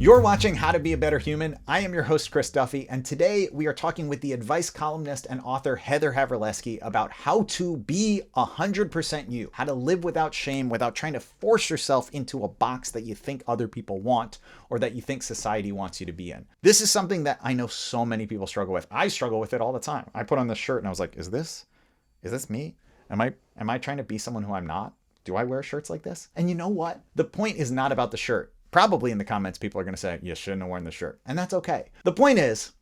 You're watching How to Be a Better Human. I am your host, Chris Duffy, and today we are talking with the advice columnist and author Heather Havrilesky about how to be 100% you, how to live without shame, without trying to force yourself into a box that you think other people want or that you think society wants you to be in. This is something that I know so many people struggle with. I struggle with it all the time. I put on this shirt and I was like, is this me? Am I trying to be someone who I'm not? Do I wear shirts like this? And you know what? The point is not about the shirt. Probably in the comments, people are going to say, you shouldn't have worn the shirt. And that's okay. The point is,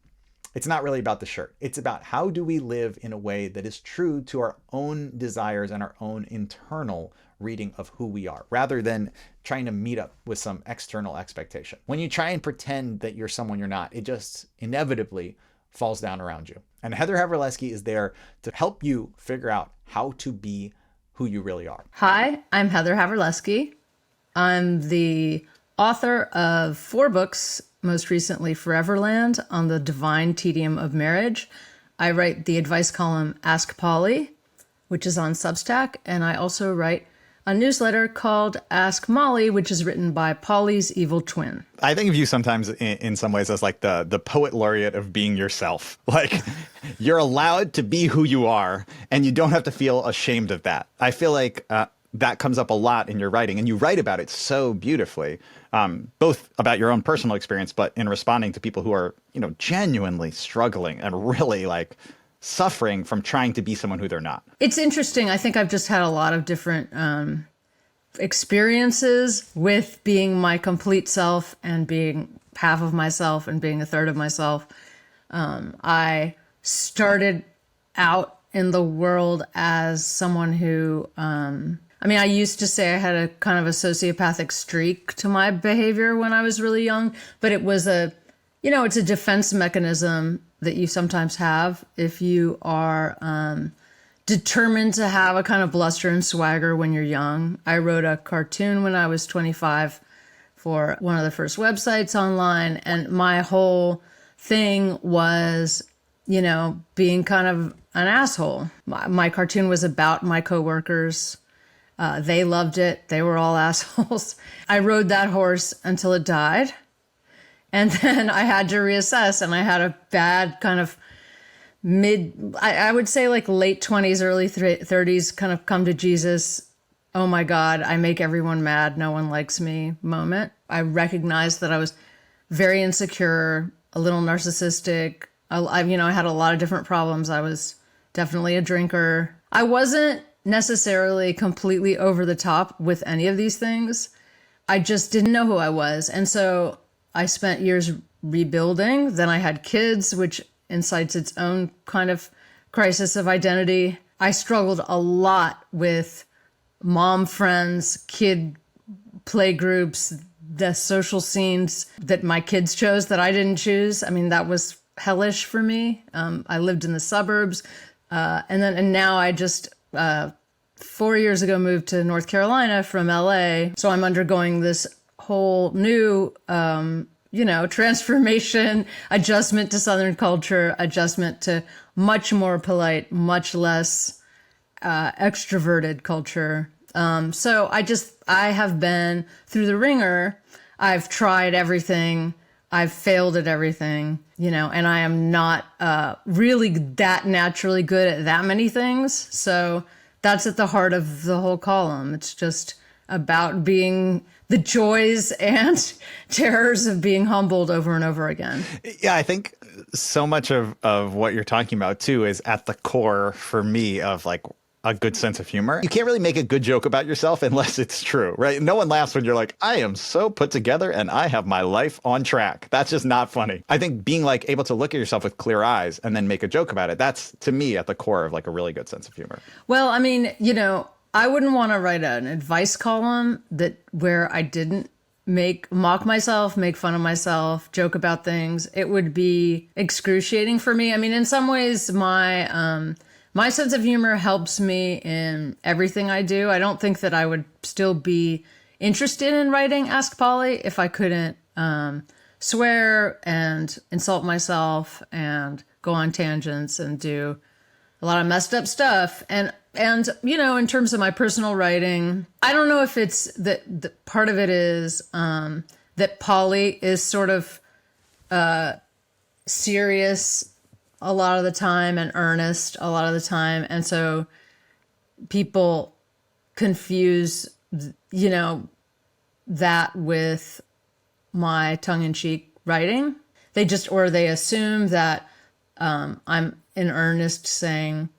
it's not really about the shirt. It's about how do we live in a way that is true to our own desires and our own internal reading of who we are, rather than trying to meet up with some external expectation. When you try and pretend that you're someone you're not, it just inevitably falls down around you. And Heather Havrilesky is there to help you figure out how to be who you really are. Hi, I'm Heather Havrilesky. I'm the author of 4 books, most recently Foreverland on the Divine Tedium of Marriage. I write the advice column Ask Polly, which is on Substack, and I also write a newsletter called Ask Molly, which is written by Polly's evil twin. I think of you sometimes in some ways as like the poet laureate of being yourself. Like you're allowed to be who you are and you don't have to feel ashamed of that. I feel like that comes up a lot in your writing, and you write about it so beautifully, both about your own personal experience, but in responding to people who are, genuinely struggling and really like suffering from trying to be someone who they're not. It's interesting. I think I've just had a lot of different experiences with being my complete self and being half of myself and being a third of myself. I started out in the world as someone who, I used to say I had a kind of a sociopathic streak to my behavior when I was really young, but it was it's a defense mechanism that you sometimes have if you are determined to have a kind of bluster and swagger when you're young. I wrote a cartoon when I was 25 for one of the first websites online, and my whole thing was, being kind of an asshole. My cartoon was about my coworkers. They loved it. They were all assholes. I rode that horse until it died. And then I had to reassess, and I had a bad kind of I would say like late 20s, early 30s kind of come to Jesus. Oh my God, I make everyone mad. No one likes me moment. I recognized that I was very insecure, a little narcissistic. I had a lot of different problems. I was definitely a drinker. I wasn't necessarily completely over the top with any of these things. I just didn't know who I was. And so I spent years rebuilding. Then I had kids, which incites its own kind of crisis of identity. I struggled a lot with mom friends, kid play groups, the social scenes that my kids chose that I didn't choose. That was hellish for me. I lived in the suburbs. And now I just 4 years ago moved to North Carolina from LA. So I'm undergoing this whole new, transformation, adjustment to Southern culture, adjustment to much more polite, much less extroverted culture. So I have been through the ringer. I've tried everything. I've failed at everything, and I am not really that naturally good at that many things. So that's at the heart of the whole column. It's just about being the joys and terrors of being humbled over and over again. Yeah, I think so much of what you're talking about, too, is at the core for me of like a good sense of humor. You can't really make a good joke about yourself unless it's true, right? No one laughs when you're like, I am so put together and I have my life on track. That's just not funny. I think being like able to look at yourself with clear eyes and then make a joke about it, that's to me at the core of like a really good sense of humor. Well, I wouldn't want to write an advice column where I didn't mock myself, make fun of myself, joke about things. It would be excruciating for me. In some ways, my sense of humor helps me in everything I do. I don't think that I would still be interested in writing Ask Polly if I couldn't swear and insult myself and go on tangents and do a lot of messed up stuff. And in terms of my personal writing, I don't know if it's that part of it is that Polly is sort of serious a lot of the time and earnest a lot of the time. And so people confuse, that with my tongue-in-cheek writing. They assume that I'm in earnest saying,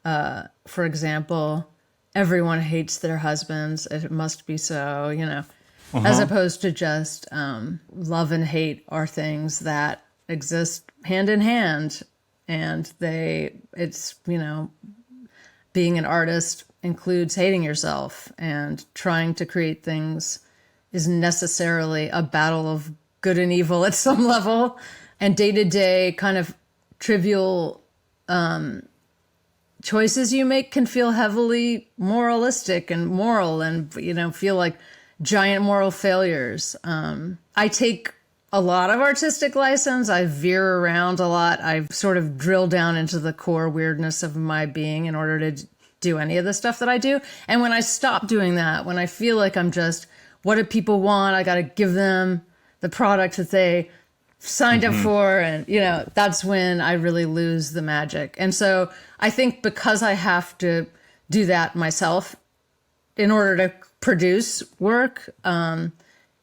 for example, everyone hates their husbands. It must be so, as opposed to just love and hate are things that exist hand in hand. And being an artist includes hating yourself, and trying to create things is necessarily a battle of good and evil at some level. And day-to-day kind of trivial choices you make can feel heavily moralistic and moral, and feel like giant moral failures. I take a lot of artistic license. I veer around a lot. I sort of drill down into the core weirdness of my being in order to do any of the stuff that I do. And when I stop doing that, when I feel like I'm just, what do people want? I got to give them the product that they signed up for. And, that's when I really lose the magic. And so I think because I have to do that myself in order to produce work,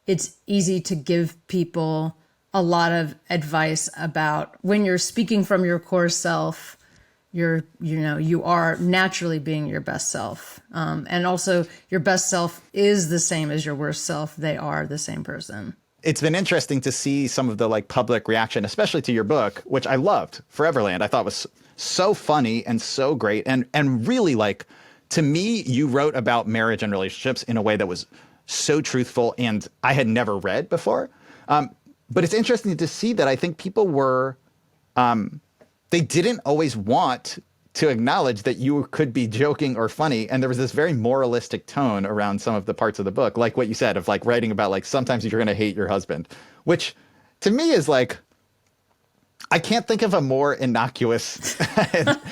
it's easy to give people a lot of advice about when you're speaking from your core self, you are naturally being your best self. And also your best self is the same as your worst self. They are the same person. It's been interesting to see some of the public reaction, especially to your book, which I loved, Foreverland. I thought was so funny and so great. And really, to me, you wrote about marriage and relationships in a way that was so truthful and I had never read before. But it's interesting to see that I think people were, they didn't always want to acknowledge that you could be joking or funny. And there was this very moralistic tone around some of the parts of the book, like what you said of writing about sometimes you're going to hate your husband, which to me is I can't think of a more innocuous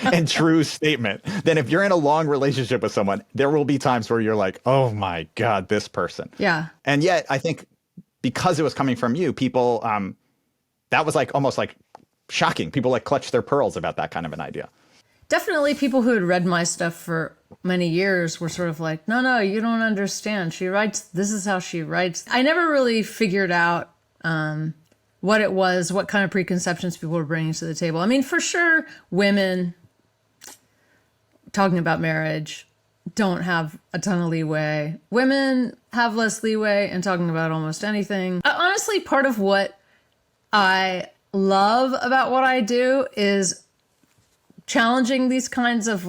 and true statement than if you're in a long relationship with someone, there will be times where you're like, oh my God, this person. Yeah. And yet I think because it was coming from you, people, that was almost shocking. People clutched their pearls about that kind of an idea. Definitely people who had read my stuff for many years were sort of like, no, you don't understand. She writes, this is how she writes. I never really figured out what it was, what kind of preconceptions people were bringing to the table. I mean, for sure, women talking about marriage don't have a ton of leeway. Women have less leeway in talking about almost anything. Honestly, part of what I love about what I do is challenging these kinds of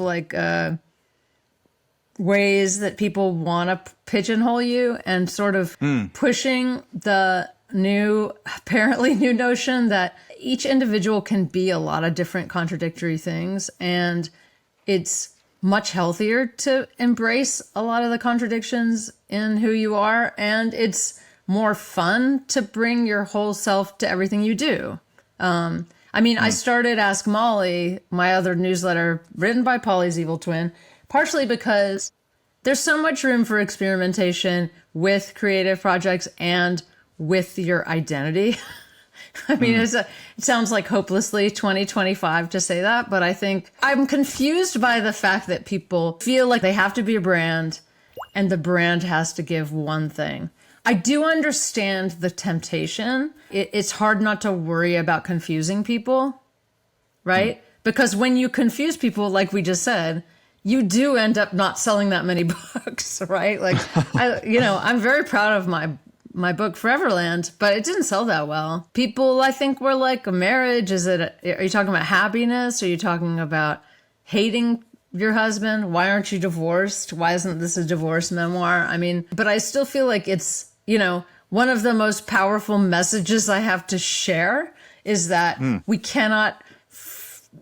ways that people want to pigeonhole you, and sort of pushing the apparently new notion that each individual can be a lot of different contradictory things. And it's much healthier to embrace a lot of the contradictions in who you are. And it's more fun to bring your whole self to everything you do. I started Ask Molly, my other newsletter written by Polly's evil twin, partially because there's so much room for experimentation with creative projects and with your identity. It sounds like hopelessly 2025 to say that, but I think I'm confused by the fact that people feel like they have to be a brand and the brand has to give one thing. I do understand the temptation. It's hard not to worry about confusing people, right? Because when you confuse people, like we just said, you do end up not selling that many books, right? I'm very proud of my book Foreverland, but it didn't sell that well. People, I think, were like, a marriage, are you talking about happiness? Are you talking about hating your husband? Why aren't you divorced? Why isn't this a divorce memoir? But I still feel like it's, one of the most powerful messages I have to share is that we cannot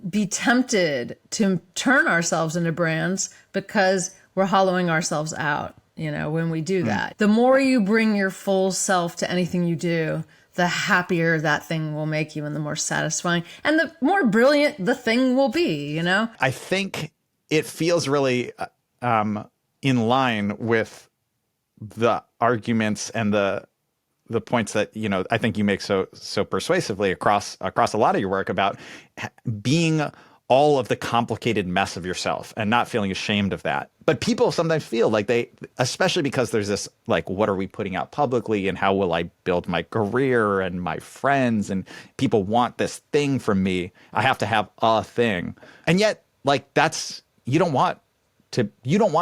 be tempted to turn ourselves into brands because we're hollowing ourselves out, when we do that. The more you bring your full self to anything you do, the happier that thing will make you and the more satisfying and the more brilliant the thing will be, I think it feels really in line with the arguments and the the points that, I think you make so persuasively across a lot of your work about being all of the complicated mess of yourself and not feeling ashamed of that. But people sometimes feel like especially because there's this, like, what are we putting out publicly and how will I build my career and my friends, and people want this thing from me. I have to have a thing. And yet, like, you don't want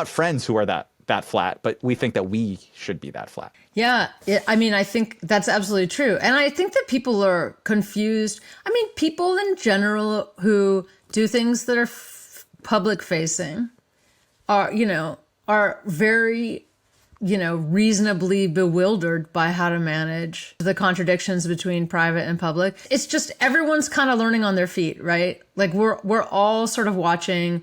friends who are that flat, but we think that we should be that flat. Yeah. I think that's absolutely true. And I think that people are confused. People in general who do things that are public facing are very, reasonably bewildered by how to manage the contradictions between private and public. It's just everyone's kind of learning on their feet, right? Like we're all sort of watching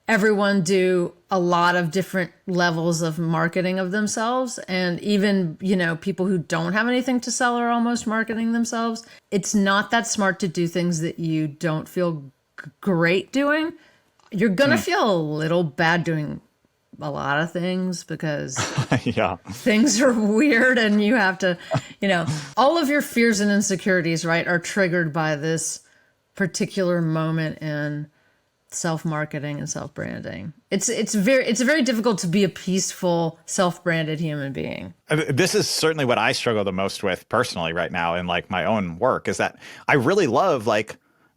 everyone do a lot of different levels of marketing of themselves. And even, people who don't have anything to sell are almost marketing themselves. It's not that smart to do things that you don't feel great doing. You're going to feel a little bad doing a lot of things because things are weird and you have to, all of your fears and insecurities, right, are triggered by this particular moment in self-marketing and self-branding. It's very difficult to be a peaceful, self-branded human being. This is certainly what I struggle the most with personally right now in like my own work, is that I really love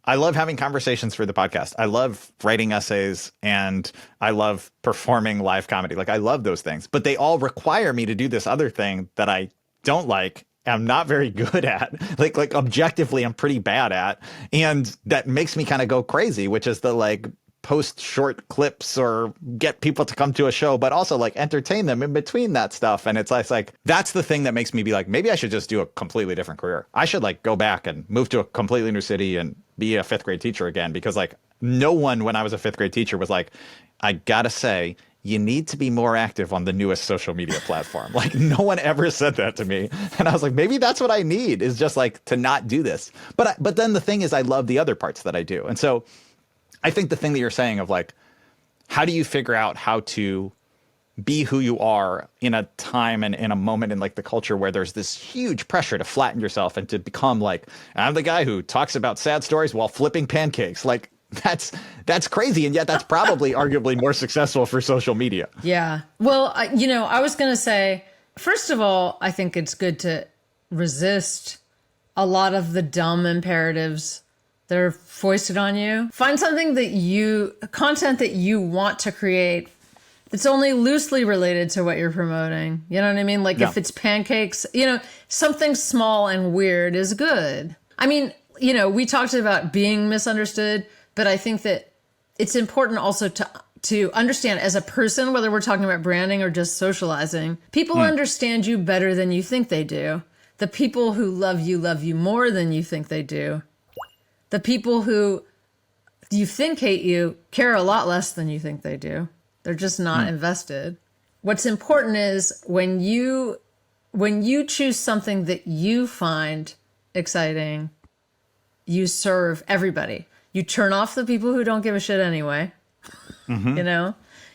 I love having conversations for the podcast. I love writing essays and I love performing live comedy. Like I love those things, but they all require me to do this other thing that I don't like. I'm not very good at, like objectively, I'm pretty bad at. And that makes me kind of go crazy, which is the like post short clips or get people to come to a show, but also like entertain them in between that stuff. And it's like, that's the thing that makes me be like, maybe I should just do a completely different career. I should like go back and move to a completely new city and be a fifth grade teacher again. Because like no one, when I was a fifth grade teacher, was like, I gotta say, you need to be more active on the newest social media platform. Like no one ever said that to me. And I was like, maybe that's what I need, is just like to not do this. But then the thing is, I love the other parts that I do. And so I think the thing that you're saying of like, how do you figure out how to be who you are in a time and in a moment in like the culture where there's this huge pressure to flatten yourself and to become like, I'm the guy who talks about sad stories while flipping pancakes. Like, that's crazy. And yet that's probably arguably more successful for social media. Yeah. Well, I was going to say, first of all, I think it's good to resist a lot of the dumb imperatives that are foisted on you. Find something content that you want to create that's only loosely related to what you're promoting. You know what I mean? Like if it's pancakes, something small and weird is good. I mean, we talked about being misunderstood, but I think that it's important also to understand as a person, whether we're talking about branding or just socializing, people understand you better than you think they do. The people who love you more than you think they do. The people who you think hate you care a lot less than you think they do. They're just not invested. What's important is when you choose something that you find exciting, you serve everybody. You turn off the people who don't give a shit anyway.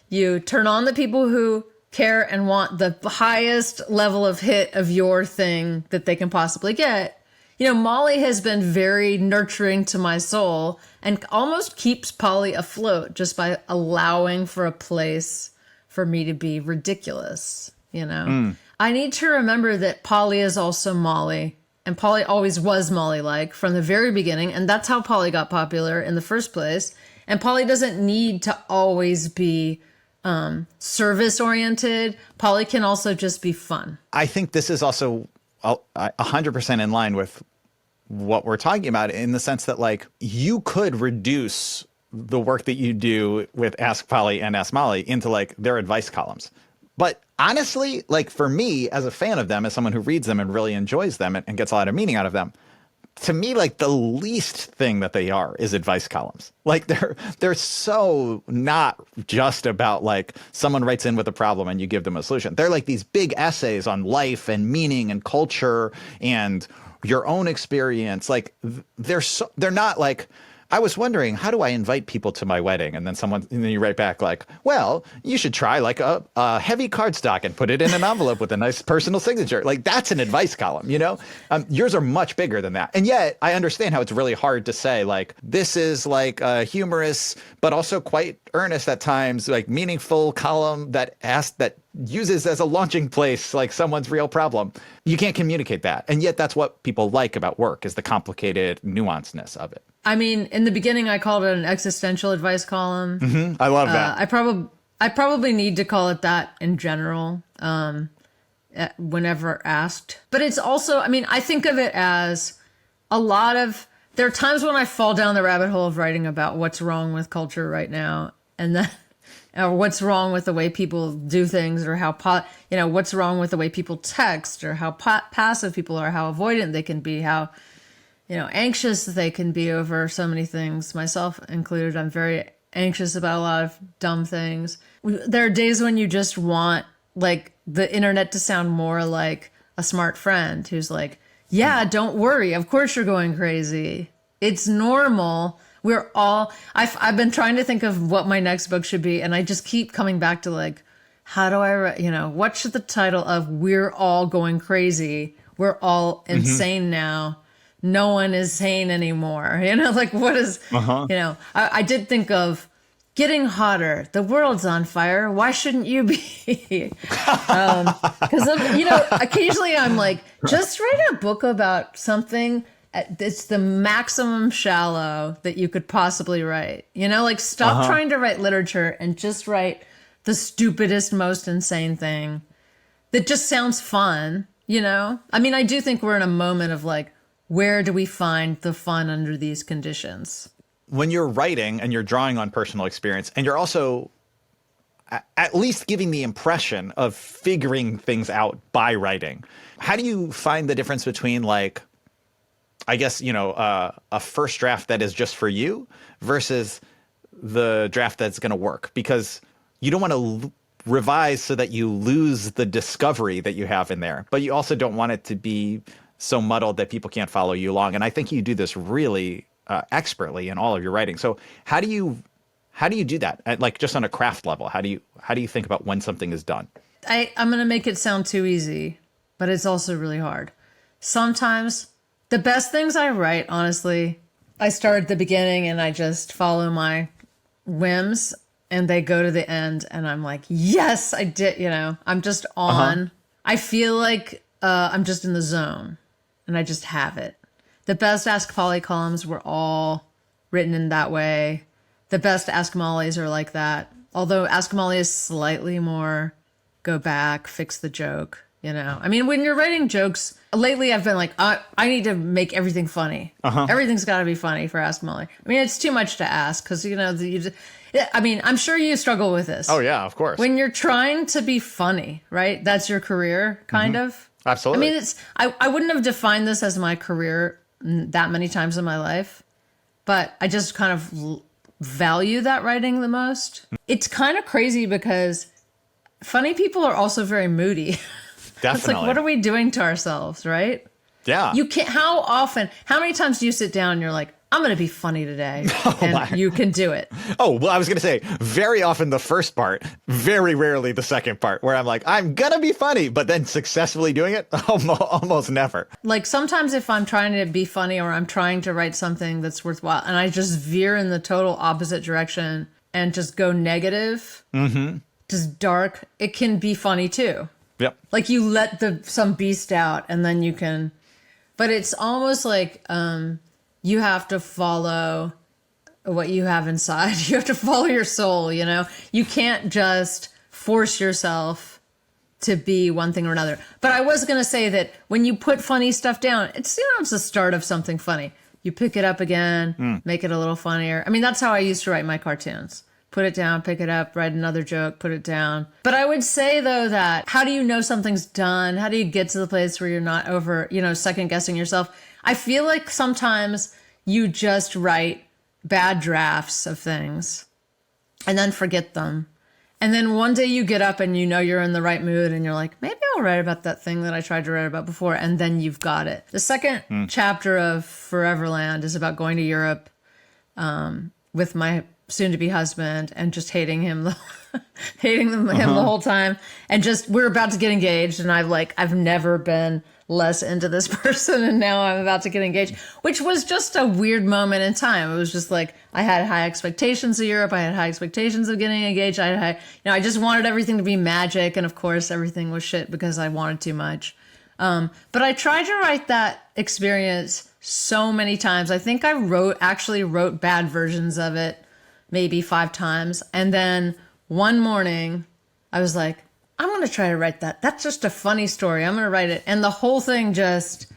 You turn on the people who care and want the highest level of hit of your thing that they can possibly get. Molly has been very nurturing to my soul and almost keeps Polly afloat just by allowing for a place for me to be ridiculous. I need to remember that Polly is also Molly. And Polly always was Molly-like from the very beginning. And that's how Polly got popular in the first place. And Polly doesn't need to always be service-oriented. Polly can also just be fun. I think this is also 100% in line with what we're talking about, in the sense that like you could reduce the work that you do with Ask Polly and Ask Molly into like their advice columns. But honestly, like for me as a fan of them, as someone who reads them and really enjoys them and gets a lot of meaning out of them, to me, like the least thing that they are is advice columns. Like they're so not just about like someone writes in with a problem and you give them a solution. They're like these big essays on life and meaning and culture and your own experience. Like they're not like, I was wondering, how do I invite people to my wedding? And then you write back like, well, you should try like a heavy cardstock and put it in an envelope with a nice personal signature. Like that's an advice column, you know? Yours are much bigger than that. And yet I understand how it's really hard to say like, this is like a humorous, but also quite earnest at times, like meaningful column that uses as a launching place like someone's real problem. You can't communicate that. And yet that's what people like about work, is the complicated nuanceness of it. I mean, in the beginning, I called it an existential advice column. Mm-hmm. I love that. I probably need to call it that in general, whenever asked. But it's also, I mean, I think of it as there are times when I fall down the rabbit hole of writing about what's wrong with culture right now, and then, or what's wrong with the way people do things, or what's wrong with the way people text, or how passive people are, how avoidant they can be, how anxious they can be over so many things, myself included. I'm very anxious about a lot of dumb things. There are days when you just want like the internet to sound more like a smart friend who's like, yeah, don't worry. Of course you're going crazy. It's normal. I've been trying to think of what my next book should be. And I just keep coming back to like, how do I write, what should the title of We're All Going Crazy? We're all insane now. No one is sane anymore. Like what is, I did think of Getting Hotter. The world's on fire. Why shouldn't you be? Because, occasionally I'm like, just write a book about something. It's the maximum shallow that you could possibly write. Like stop trying to write literature and just write the stupidest, most insane thing that just sounds fun, I mean, I do think we're in a moment of like, where do we find the fun under these conditions? When you're writing and you're drawing on personal experience, and you're also at least giving the impression of figuring things out by writing, how do you find the difference between like, I guess, a first draft that is just for you versus the draft that's going to work? Because you don't want to revise so that you lose the discovery that you have in there, but you also don't want it to be so muddled that people can't follow you along. And I think you do this really expertly in all of your writing. So how do you do that? Like just on a craft level, how do you think about when something is done? I'm going to make it sound too easy, but it's also really hard. Sometimes the best things I write, honestly, I start at the beginning and I just follow my whims and they go to the end and I'm like, yes, I did, I'm just on. I feel like I'm just in the zone. And I just have it. The best Ask Polly columns were all written in that way. The best Ask Mollys are like that. Although Ask Molly is slightly more go back, fix the joke, I mean, when you're writing jokes, lately I've been like, I need to make everything funny. Everything's got to be funny for Ask Molly. I mean, it's too much to ask because, I mean, I'm sure you struggle with this. Oh, yeah, of course. When you're trying to be funny, right? That's your career, kind of. Absolutely. I mean, I wouldn't have defined this as my career that many times in my life, but I just kind of value that writing the most. It's kind of crazy because funny people are also very moody. Definitely. It's like, what are we doing to ourselves, right? Yeah. You can't, how many times do you sit down and you're like, I'm going to be funny today. And you can do it. Oh, well, I was going to say very often the first part, very rarely the second part, where I'm like, I'm going to be funny, but then successfully doing it, almost never. Like sometimes if I'm trying to be funny or I'm trying to write something that's worthwhile and I just veer in the total opposite direction and just go negative, just dark, it can be funny too. Yep. Like you let some beast out and then you can, but it's almost like, you have to follow what you have inside. You have to follow your soul, You can't just force yourself to be one thing or another. But I was going to say that when you put funny stuff down, it's the start of something funny. You pick it up again, make it a little funnier. I mean, that's how I used to write my cartoons. Put it down, pick it up, write another joke, put it down. But I would say, though, that how do you know something's done? How do you get to the place where you're not over, second guessing yourself? I feel like sometimes you just write bad drafts of things and then forget them. And then one day you get up and you're in the right mood and you're like, maybe I'll write about that thing that I tried to write about before. And then you've got it. The second chapter of Foreverland is about going to Europe with my soon-to-be husband and just hating him, hating him the whole time. And just, we're about to get engaged. And I've never been less into this person. And now I'm about to get engaged, which was just a weird moment in time. It was just like, I had high expectations of Europe. I had high expectations of getting engaged. I just wanted everything to be magic. And of course, everything was shit because I wanted too much. But I tried to write that experience so many times. I think I actually wrote bad versions of it maybe 5 times. And then one morning I was like, I'm going to try to write that. That's just a funny story. I'm going to write it. And the whole thing just,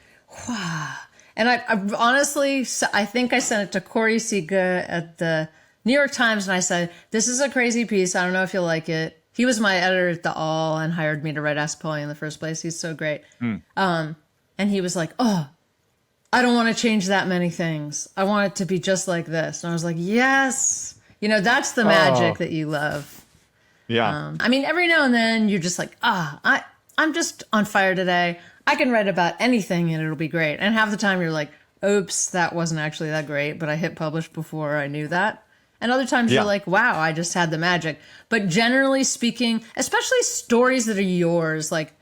wow. And I honestly, I think I sent it to Corey Siga at the New York Times. And I said, this is a crazy piece. I don't know if you'll like it. He was my editor at the All and hired me to write Ask Polly in the first place. He's so great. And he was like, oh, I don't want to change that many things. I want it to be just like this. And I was like, yes. That's the magic that you love. Yeah. I mean, every now and then you're just like, I'm just on fire today. I can write about anything and it'll be great. And half the time you're like, oops, that wasn't actually that great, but I hit publish before I knew that. And other times you're like, wow, I just had the magic. But generally speaking, especially stories that are yours, like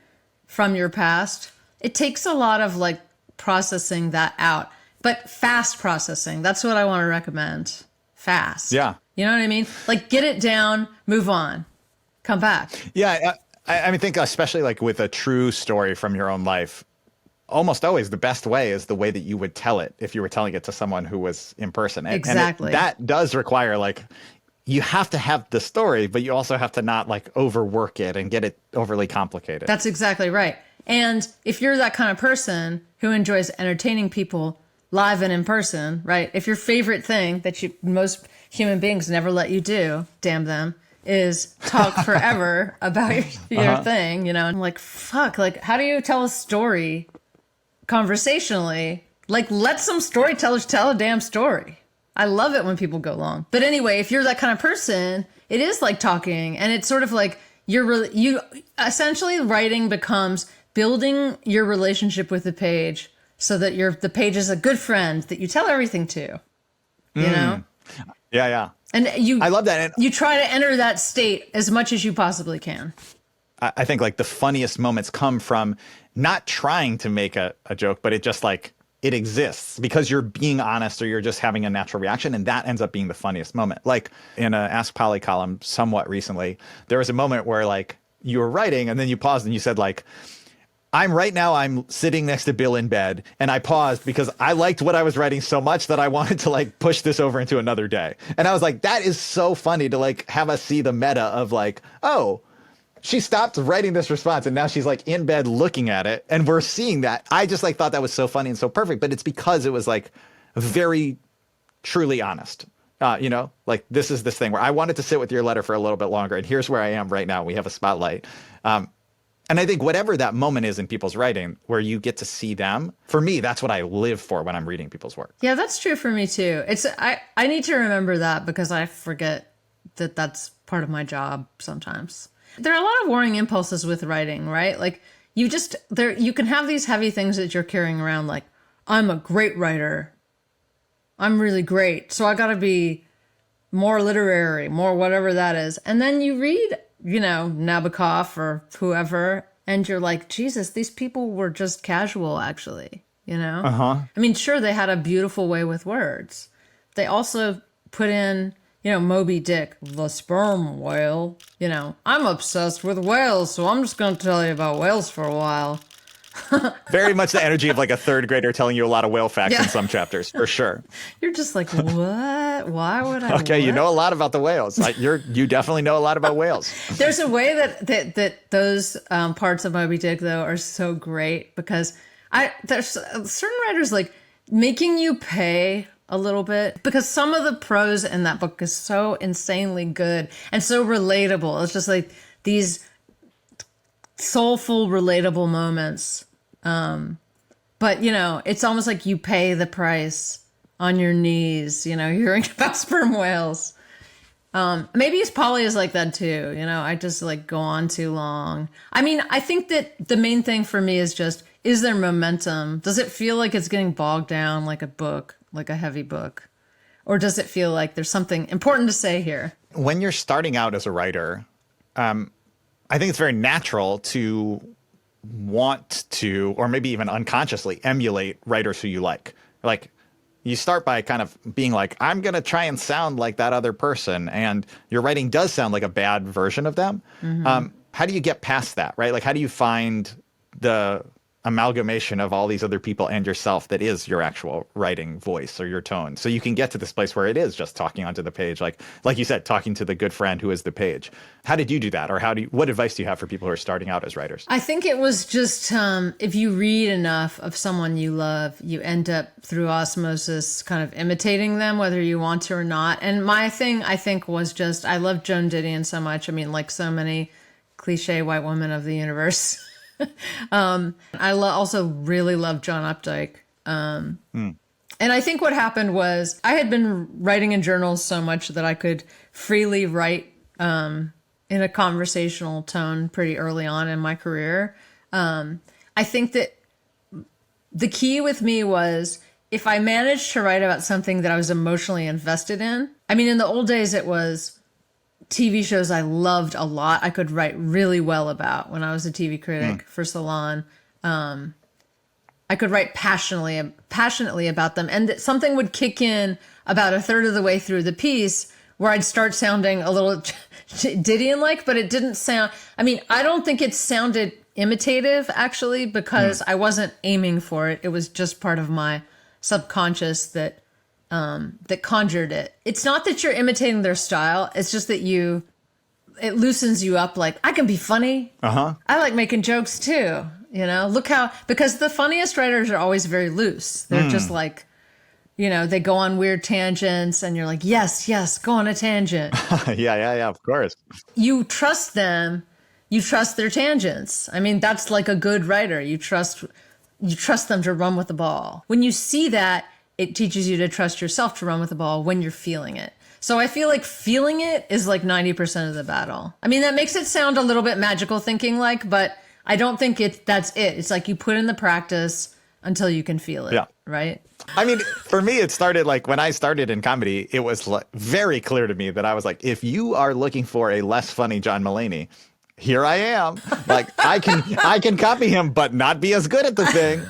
from your past, it takes a lot of like processing that out, but fast processing. That's what I want to recommend. Fast. Yeah. You know what I mean? Like get it down, move on, come back. Yeah. I mean, think especially like with a true story from your own life, almost always the best way is the way that you would tell it if you were telling it to someone who was in person. Exactly. And that does require like, you have to have the story, but you also have to not like overwork it and get it overly complicated. That's exactly right. And if you're that kind of person who enjoys entertaining people live and in person, right? If your favorite thing that most human beings never let you do, damn them, is talk forever about your thing, I'm like, fuck, like, how do you tell a story conversationally? Like, let some storytellers tell a damn story. I love it when people go long. But anyway, if you're that kind of person, it is like talking, and it's sort of like you essentially writing becomes building your relationship with the page so that the page is a good friend that you tell everything to, you know? Yeah. And I love that. And you try to enter that state as much as you possibly can. I think like the funniest moments come from not trying to make a joke, but it just like, it exists because you're being honest or you're just having a natural reaction. And that ends up being the funniest moment. Like in a Ask Polly column somewhat recently, there was a moment where like you were writing and then you paused and you said like, I'm sitting next to Bill in bed, and I paused because I liked what I was writing so much that I wanted to like push this over into another day. And I was like, that is so funny to like have us see the meta of like, oh, she stopped writing this response and now she's like in bed looking at it. And we're seeing that. I just like thought that was so funny and so perfect, but it's because it was like very truly honest. Like this is this thing where I wanted to sit with your letter for a little bit longer. And here's where I am right now. We have a spotlight. And I think whatever that moment is in people's writing where you get to see them, for me, that's what I live for when I'm reading people's work. Yeah, that's true for me too. I need to remember that because I forget that that's part of my job sometimes. There are a lot of warring impulses with writing, right? Like you can have these heavy things that you're carrying around like, I'm a great writer. I'm really great. So I got to be more literary, more whatever that is. And then you read Nabokov or whoever, and you're like, Jesus, these people were just casual, actually, I mean, sure, they had a beautiful way with words. They also put in, Moby Dick, the sperm whale, I'm obsessed with whales, so I'm just going to tell you about whales for a while. Very much the energy of like a third grader telling you a lot of whale facts in some chapters, for sure. You're just like, what? Why would I? Okay, what? You know a lot about the whales. You definitely know a lot about whales. There's a way that those parts of Moby Dick though are so great because there's certain writers like making you pay a little bit because some of the prose in that book is so insanely good and so relatable. It's just like these soulful, relatable moments. But it's almost like you pay the price on your knees, hearing about sperm whales. Maybe Polly is like that too. I just like go on too long. I mean, I think that the main thing for me is just, is there momentum? Does it feel like it's getting bogged down like a book, like a heavy book? Or does it feel like there's something important to say here? When you're starting out as a writer, I think it's very natural to want to, or maybe even unconsciously, emulate writers who you like. Like, you start by kind of being like, I'm going to try and sound like that other person. And your writing does sound like a bad version of them. How do you get past that, right? Like, how do you find the amalgamation of all these other people and yourself that is your actual writing voice or your tone, so you can get to this place where it is just talking onto the page, like you said, talking to the good friend who is the page. How did you do that? Or what advice do you have for people who are starting out as writers? I think it was just if you read enough of someone you love, you end up through osmosis kind of imitating them, whether you want to or not. And my thing, I think, was just I love Joan Didion so much. I mean, like so many cliche white women of the universe. I also really love John Updike. And I think what happened was I had been writing in journals so much that I could freely write in a conversational tone pretty early on in my career. I think that the key with me was if I managed to write about something that I was emotionally invested in. I mean, in the old days, it was TV shows I loved a lot. I could write really well about when I was a TV critic for Salon. I could write passionately about them. And something would kick in about a third of the way through the piece where I'd start sounding a little Didion-like, but it didn't sound, I mean, I don't think it sounded imitative actually, because I wasn't aiming for it. It was just part of my subconscious that conjured it. It's not that you're imitating their style. It's just that it loosens you up. Like, I can be funny. I like making jokes too. You know, because the funniest writers are always very loose. They're just like, you know, they go on weird tangents and you're like, yes, go on a tangent. Yeah, of course. You trust them. You trust their tangents. I mean, that's like a good writer. You trust them to run with the ball. When you see that, it teaches you to trust yourself to run with the ball when you're feeling it. So I feel like feeling it is like 90% of the battle. I mean, that makes it sound a little bit magical thinking like, but I don't think that's it. It's like you put in the practice until you can feel it, right? I mean, for me, it started like when I started in comedy, it was very clear to me that I was like, if you are looking for a less funny John Mulaney, here I am. Like, I can copy him, but not be as good at the thing.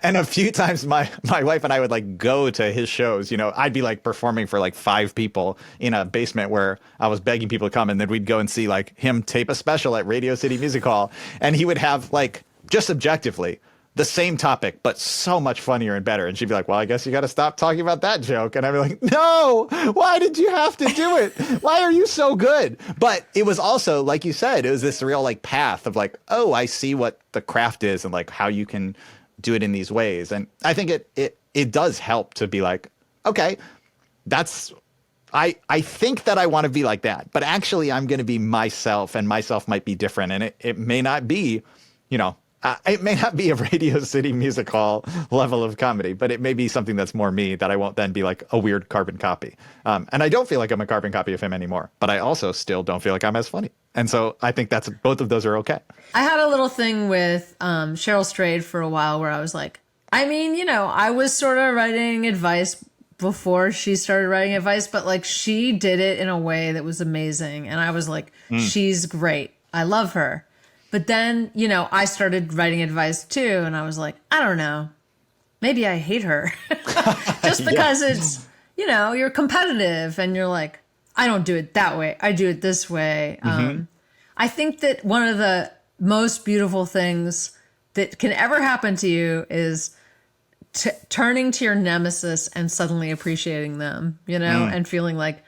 And a few times my wife and I would like go to his shows. You know, I'd be like performing for like 5 people in a basement where I was begging people to come, and then we'd go and see like him tape a special at Radio City Music Hall, and he would have like just objectively the same topic, but so much funnier and better. And she'd be like, well, I guess you got to stop talking about that joke. And I'd be like, no, why did you have to do it? Why are you so good? But it was also, like you said, it was this real like path of like, oh, I see what the craft is and like how you can do it in these ways. And I think it does help to be like, okay, I think that I want to be like that, but actually I'm going to be myself, and myself might be different. And it may not be, you know, it may not be a Radio City Music Hall level of comedy, but it may be something that's more me, that I won't then be like a weird carbon copy. And I don't feel like I'm a carbon copy of him anymore, but I also still don't feel like I'm as funny. And so I think both of those are okay. I had a little thing with Cheryl Strayed for a while where I was like, I mean, you know, I was sort of writing advice before she started writing advice, but like she did it in a way that was amazing. And I was like, she's great. I love her. But then, you know, I started writing advice too. And I was like, I don't know, maybe I hate her just because it's, you know, you're competitive and you're like, I don't do it that way. I do it this way. I think that one of the most beautiful things that can ever happen to you is turning to your nemesis and suddenly appreciating them, you know, and feeling like,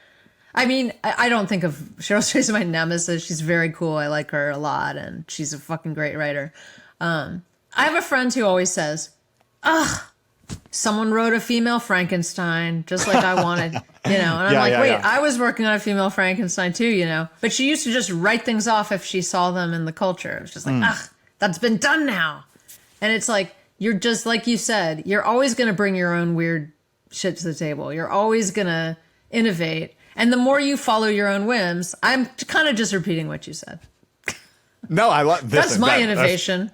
I mean, I don't think of Cheryl Strayed as my nemesis. She's very cool. I like her a lot, and she's a fucking great writer. I have a friend who always says, ugh, someone wrote a female Frankenstein just like I wanted, you know. And I'm wait, I was working on a female Frankenstein too, you know. But she used to just write things off if she saw them in the culture. It was just like, ugh, that's been done now. And it's like, you're just, like you said, you're always going to bring your own weird shit to the table. You're always going to innovate. And the more you follow your own whims, I'm kind of just repeating what you said. No, I love this. That's my innovation.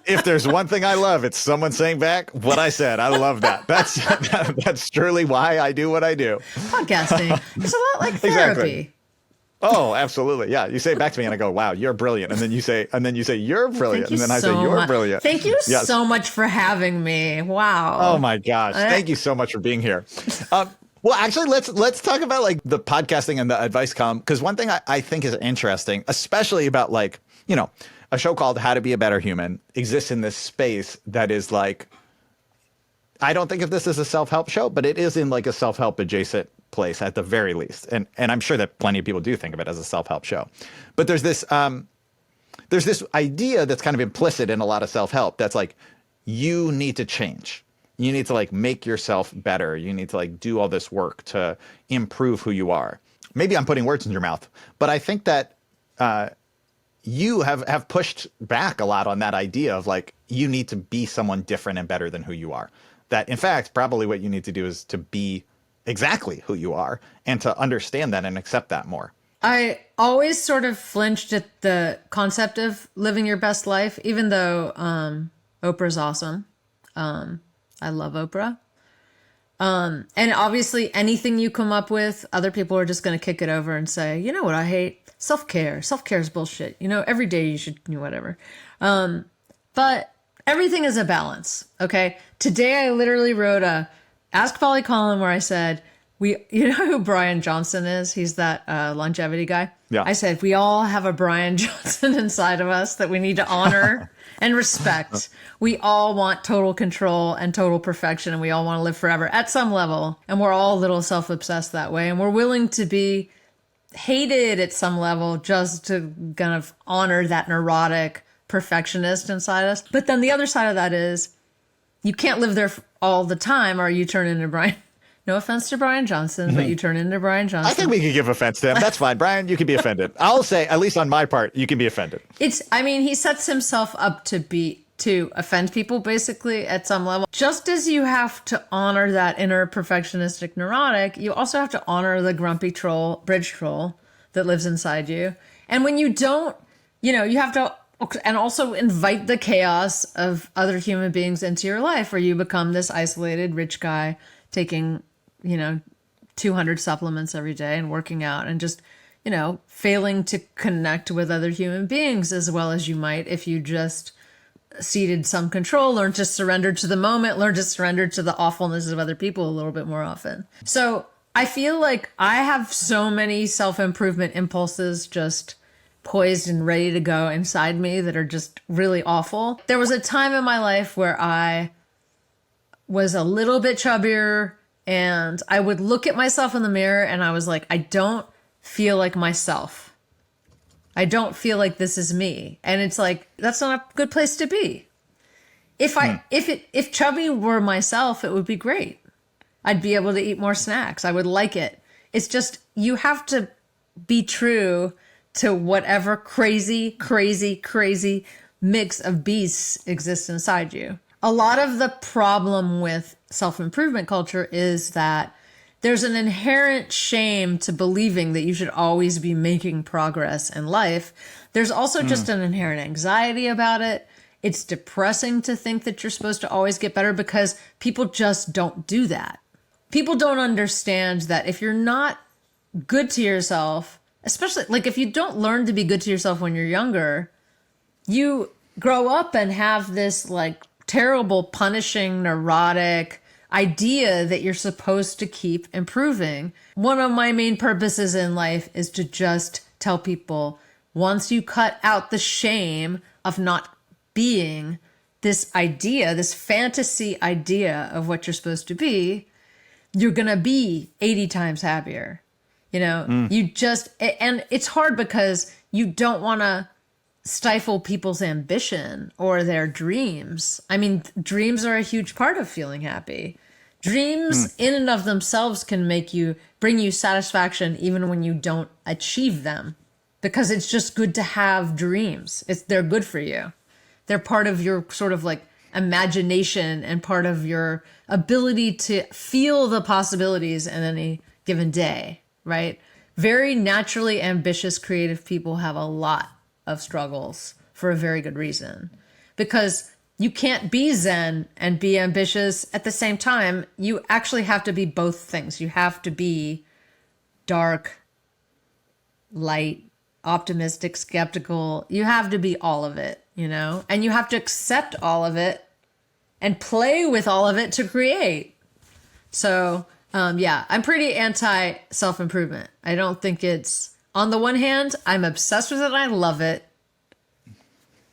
If there's one thing I love, it's someone saying back what I said. I love that. That's truly why I do what I do. Podcasting. It's a lot like Exactly. therapy. Oh, absolutely. Yeah. You say it back to me and I go, wow, you're brilliant. And then you say, you're brilliant. And then I say, you're brilliant. Thank you Yes. so much for having me. Wow. Oh my gosh. Thank you so much for being here. Well, actually, let's talk about like the podcasting and the advice column. Because one thing I think is interesting, especially about like, a show called How to Be a Better Human exists in this space that is like, I don't think of this as a self-help show, but it is in like a self-help adjacent place at the very least. And I'm sure that plenty of people do think of it as a self-help show. But there's this idea that's kind of implicit in a lot of self-help that's like, you need to change. You need to like make yourself better. You need to like do all this work to improve who you are. Maybe I'm putting words in your mouth, but I think that you have pushed back a lot on that idea of like, you need to be someone different and better than who you are. That in fact, probably what you need to do is to be exactly who you are and to understand that and accept that more. I always sort of flinched at the concept of living your best life, even though Oprah's awesome. I love Oprah. And obviously anything you come up with, other people are just going to kick it over and say, you know what I hate? Self-care. Self-care is bullshit. Every day you should do whatever. But everything is a balance. Okay. Today I literally wrote a Ask Polly column where I said, you know who Brian Johnson is? He's that longevity guy. Yeah. I said, we all have a Brian Johnson inside of us that we need to honor and respect. We all want total control and total perfection, and we all want to live forever at some level. And we're all a little self-obsessed that way. And we're willing to be hated at some level just to kind of honor that neurotic perfectionist inside us. But then the other side of that is you can't live there all the time or you turn into Brian. No offense to Brian Johnson, but you turn into Brian Johnson. I think we can give offense to him. That's fine. Brian, you can be offended. I'll say, at least on my part, you can be offended. He sets himself up to offend people basically at some level. Just as you have to honor that inner perfectionistic neurotic, you also have to honor the grumpy troll, bridge troll that lives inside you. And when you don't, you have to, and also invite the chaos of other human beings into your life where you become this isolated rich guy taking 200 supplements every day and working out and just, failing to connect with other human beings as well as you might if you just ceded some control, learn to surrender to the moment, learn to surrender to the awfulness of other people a little bit more often. So I feel like I have so many self-improvement impulses just poised and ready to go inside me that are just really awful. There was a time in my life where I was a little bit chubbier and I would look at myself in the mirror and I was like, I don't feel like myself. I don't feel like this is me. And it's like, that's not a good place to be. If chubby were myself, it would be great. I'd be able to eat more snacks. I would like it. It's just, you have to be true to whatever crazy mix of beasts exists inside you. A lot of the problem with self-improvement culture is that there's an inherent shame to believing that you should always be making progress in life. There's also just an inherent anxiety about it. It's depressing to think that you're supposed to always get better because people just don't do that. People don't understand that if you're not good to yourself, especially like if you don't learn to be good to yourself when you're younger, you grow up and have this like terrible, punishing, neurotic idea that you're supposed to keep improving. One of my main purposes in life is to just tell people, once you cut out the shame of not being this idea, this fantasy idea of what you're supposed to be, you're going to be 80 times happier. You just, and it's hard because you don't want to stifle people's ambition or their dreams. I mean, dreams are a huge part of feeling happy. Dreams in and of themselves can bring you satisfaction even when you don't achieve them, because it's just good to have dreams. They're good for you. They're part of your sort of like imagination and part of your ability to feel the possibilities in any given day, right? Very naturally ambitious, creative people have a lot of struggles for a very good reason. because you can't be Zen and be ambitious at the same time. You actually have to be both things. You have to be dark, light, optimistic, skeptical. You have to be all of it, you know? And you have to accept all of it and play with all of it to create. So, yeah, I'm pretty anti self-improvement. I don't think it's, on the one hand, I'm obsessed with it and I love it.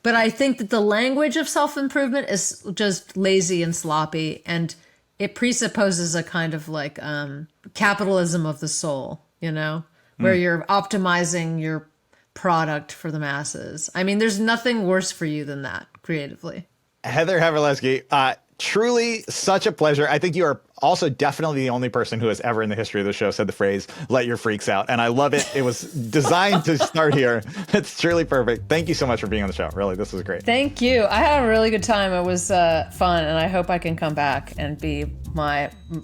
But I think that the language of self-improvement is just lazy and sloppy, and it presupposes a kind of like capitalism of the soul, you know, where you're optimizing your product for the masses. I mean, there's nothing worse for you than that creatively. Heather Havrilesky, truly such a pleasure. I think you are also definitely the only person who has ever in the history of the show said the phrase, let your freaks out. And I love it. It was designed to start here. It's truly perfect. Thank you so much for being on the show. Really, this was great. Thank you. I had a really good time. It was fun. And I hope I can come back and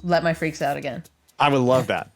let my freaks out again. I would love that.